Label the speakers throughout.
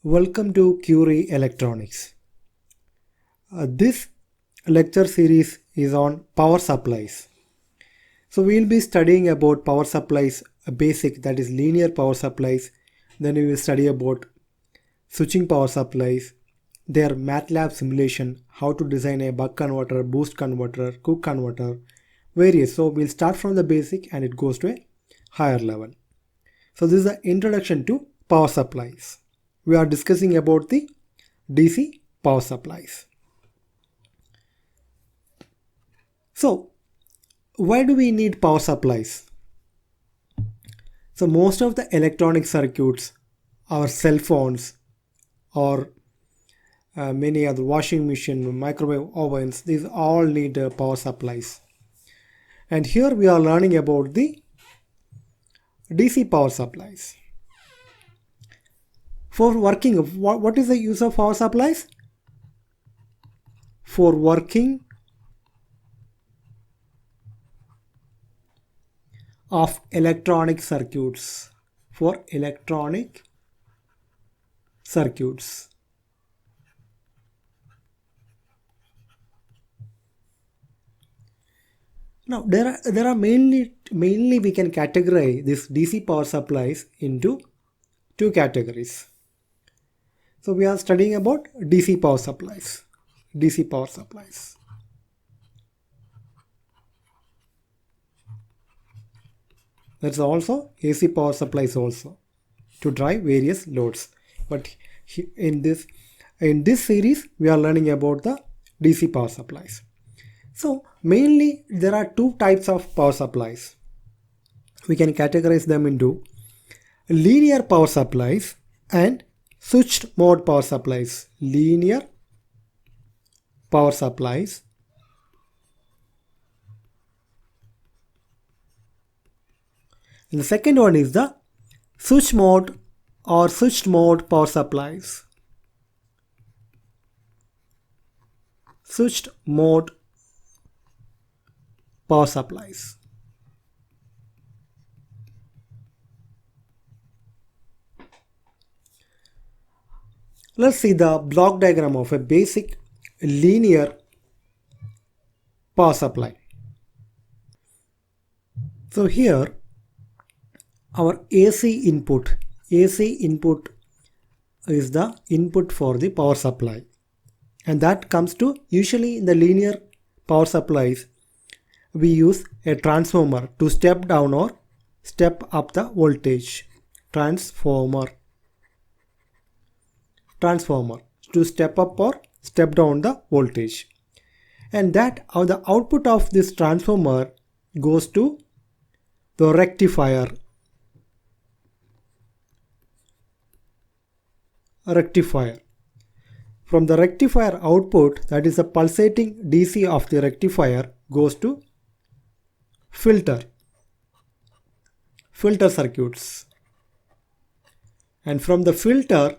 Speaker 1: Welcome to Curie Electronics. This lecture series is on power supplies. So we will be studying about power supplies, a basic, that is linear power supplies. Then we will study about switching power supplies, their MATLAB simulation, how to design a buck converter, boost converter, Cook converter, various. So we'll start from the basic and it goes to a higher level. So this is the introduction to power supplies. We are discussing about the DC power supplies. So why do we need power supplies? So most of the electronic circuits, our cell phones or many other washing machine, microwave ovens, these all need power supplies. And here we are learning about the DC power supplies. For working, what is the use of power supplies? For working of electronic circuits. For electronic circuits. Now there are mainly we can categorize this DC power supplies into two categories. So we are studying about DC power supplies. DC power supplies. That's also AC power supplies also to drive various loads. But in this series we are learning about the DC power supplies. So mainly there are two types of power supplies. We can categorize them into linear power supplies and switched mode power supplies. Linear power supplies and the second one is the switch mode or switched mode power supplies. Switched mode power supplies. Let's see the block diagram of a basic linear power supply. So here our AC input is the input for the power supply, and that comes to usually in the linear power supplies we use a transformer to step down or step up the voltage. Transformer to step up or step down the voltage, and that the output of this transformer goes to the rectifier. From the rectifier output, that is the pulsating DC of the rectifier, goes to filter circuits, and from the filter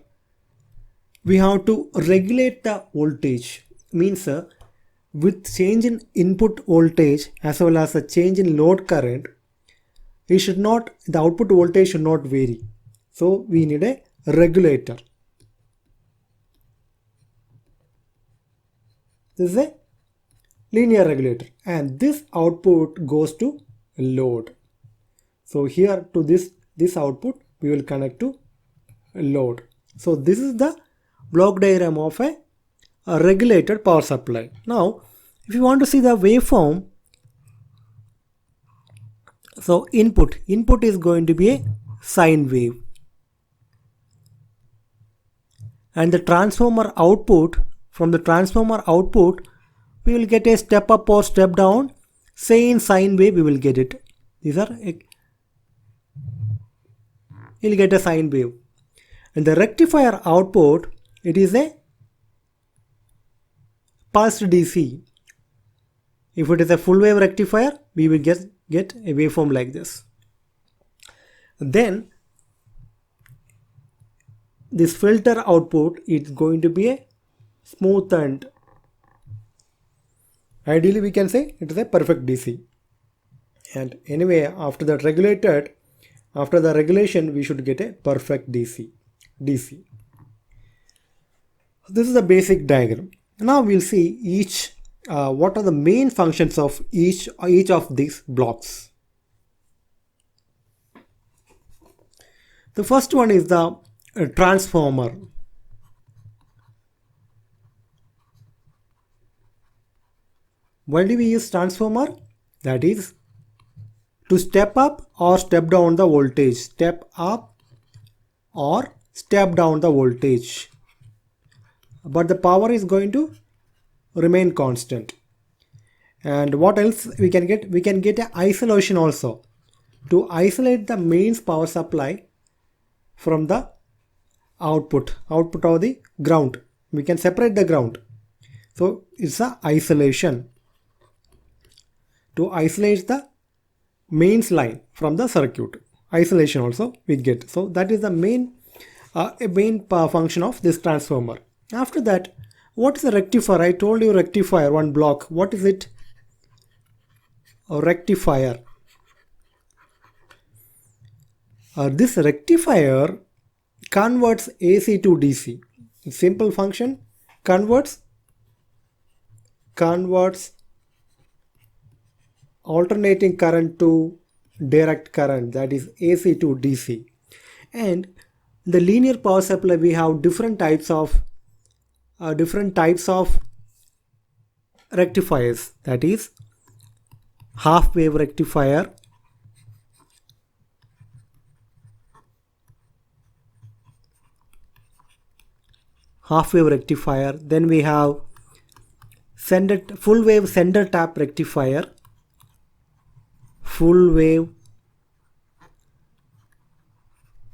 Speaker 1: we have to regulate the voltage. Means with change in input voltage as well as a change in load current, the output voltage should not vary. So we need a regulator. This is a linear regulator, and this output goes to load. So here to this output we will connect to load. So this is the block diagram of a regulated power supply. Now if you want to see the waveform, so input is going to be a sine wave, and the transformer output, from the transformer output we will get a step up or step down. Same sine wave we will get it. You'll get a sine wave. And the rectifier output, it is a pulsed DC. If it is a full wave rectifier, we will get a waveform like this. Then this filter output is going to be a smoothened. Ideally we can say it is a perfect DC. And anyway, after the regulation we should get a perfect DC. This is the basic diagram. Now we'll see each what are the main functions of each of these blocks. The first one is the transformer. Why do we use transformer? That is to step up or step down the voltage. Step up or step down the voltage. But the power is going to remain constant. And what else we can get? We can get an isolation also. To isolate the mains power supply from the output of the ground. We can separate the ground. So it's a isolation. To isolate the mains line from the circuit. Isolation also we get. So that is the main function of this transformer. After that, what is a rectifier? I told you rectifier, one block. What is it? A rectifier. This rectifier converts AC to DC. Simple function, converts alternating current to direct current, that is AC to DC. And the linear power supply, we have different types of rectifiers, that is half wave rectifier, then we have full wave center tap rectifier, full wave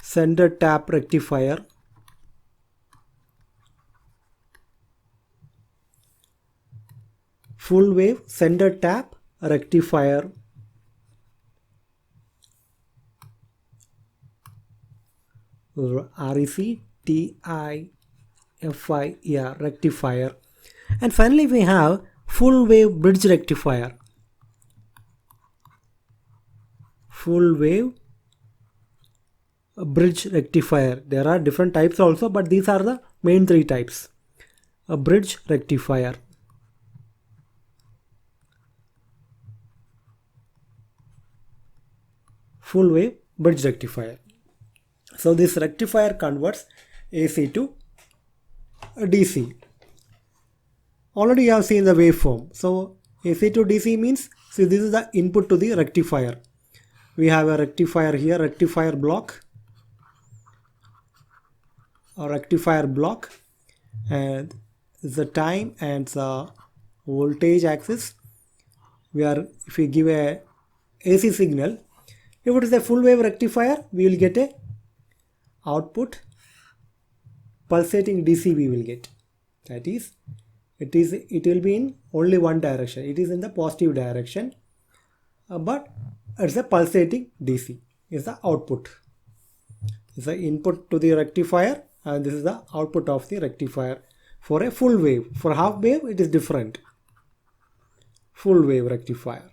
Speaker 1: center tap rectifier, full wave center tap rectifier, RECTIFIER rectifier. And finally we have full wave bridge rectifier. Full wave bridge rectifier. There are different types also, but these are the main three types. A bridge rectifier. Full wave bridge rectifier. So this rectifier converts AC to DC. Already you have seen the waveform. So AC to DC means, see, this is the input to the rectifier. We have a rectifier here, rectifier block, and the time and the voltage axis. If we give a AC signal, if it is a full wave rectifier, we will get a output pulsating DC we will get. That is, it will be in only one direction. It is in the positive direction, but it's a pulsating DC is the output. Is the input to the rectifier, and this is the output of the rectifier for a full wave. For half wave it is different. Full wave rectifier.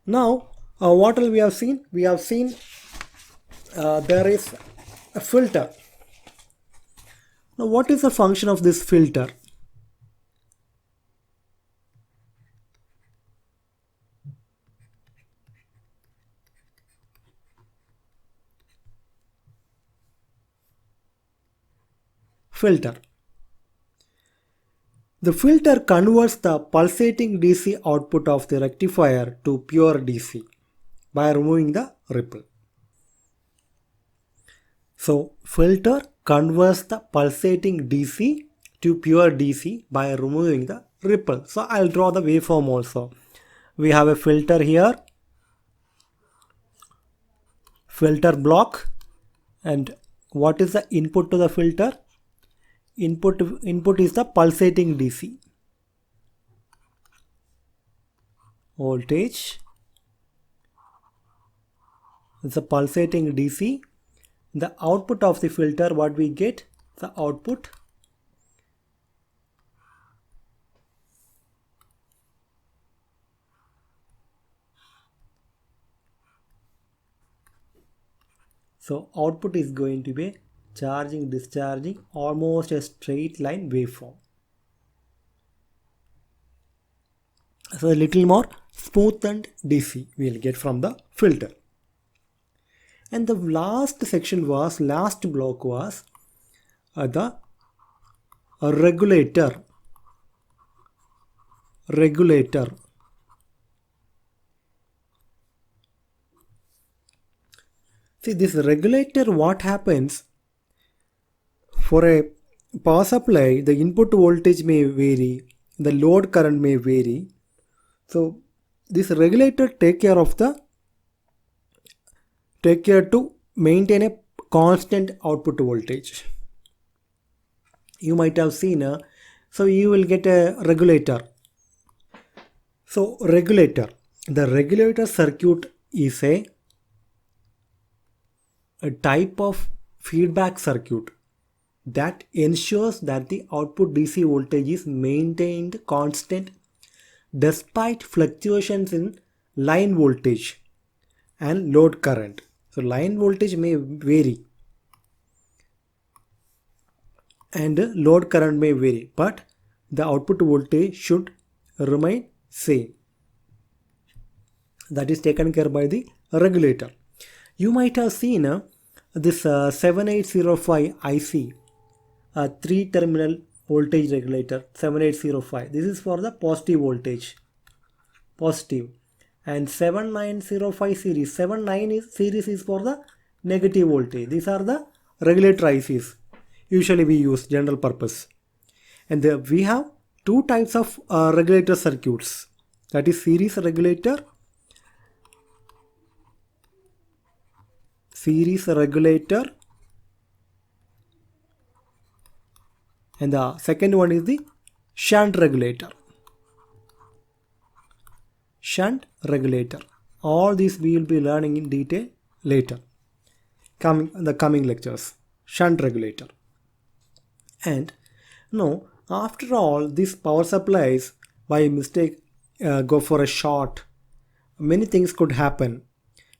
Speaker 1: Now what all we have seen? We have seen there is a filter. Now what is the function of this filter? Filter. The filter converts the pulsating DC output of the rectifier to pure DC by removing the ripple. So filter converts the pulsating DC to pure DC by removing the ripple. So I'll draw the waveform also. We have a filter here, filter block, and what is the input to the filter? Input is the pulsating DC. Voltage is the pulsating DC. The output of the filter, what we get? The output so output is going to be charging, discharging, almost a straight line waveform. So a little more smoothened DC we will get from the filter. And the last block was the regulator. See, this regulator, what happens for a power supply, the input voltage may vary, the load current may vary. So this regulator take care to maintain a constant output voltage. You might have seen, so you will get a regulator. So the regulator circuit is a type of feedback circuit that ensures that the output DC voltage is maintained constant despite fluctuations in line voltage and load current. So line voltage may vary and load current may vary, but the output voltage should remain same. That is taken care by the regulator. You might have seen this 7805 IC, 3-terminal voltage regulator 7805. This is for the positive voltage, positive. And 7905 series, 79 series is for the negative voltage. These are the regulator ICs. Usually we use general purpose. And we have two types of regulator circuits. That is series regulator and the second one is the shunt regulator. All these we will be learning in detail later, the coming lectures. Shunt regulator. And now after all, these power supplies by mistake go for a short, many things could happen.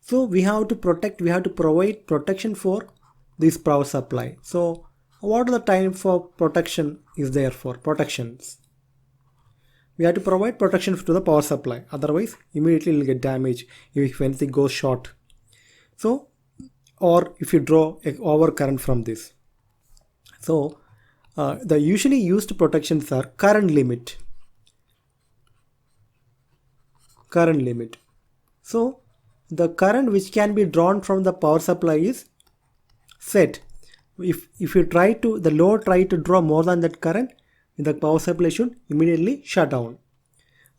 Speaker 1: So we have to provide protection for this power supply. So what are the time for protection is there for protections? We have to provide protection to the power supply, otherwise immediately it will get damaged if anything goes short. So, or if you draw a over current from this. So the usually used protections are current limit. So the current which can be drawn from the power supply is set. If the load try to draw more than that current, the power supply should immediately shut down.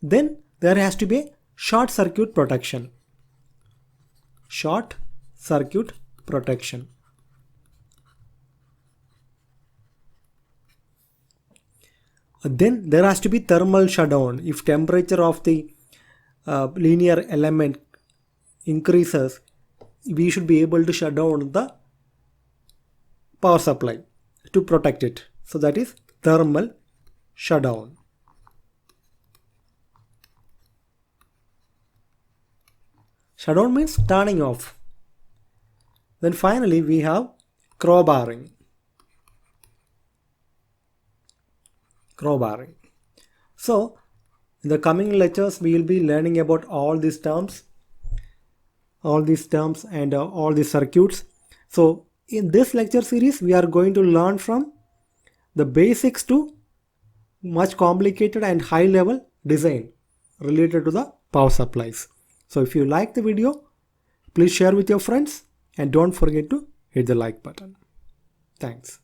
Speaker 1: Then there has to be a short circuit protection. Then there has to be thermal shutdown. If temperature of the linear element increases, we should be able to shut down the power supply to protect it. So that is thermal shutdown. Shutdown means turning off. Then finally we have crowbarring. So in the coming lectures we will be learning about all these terms and all these circuits. So in this lecture series we are going to learn from the basics to much complicated and high level design related to the power supplies. So if you like the video, please share with your friends and don't forget to hit the like button. Thanks.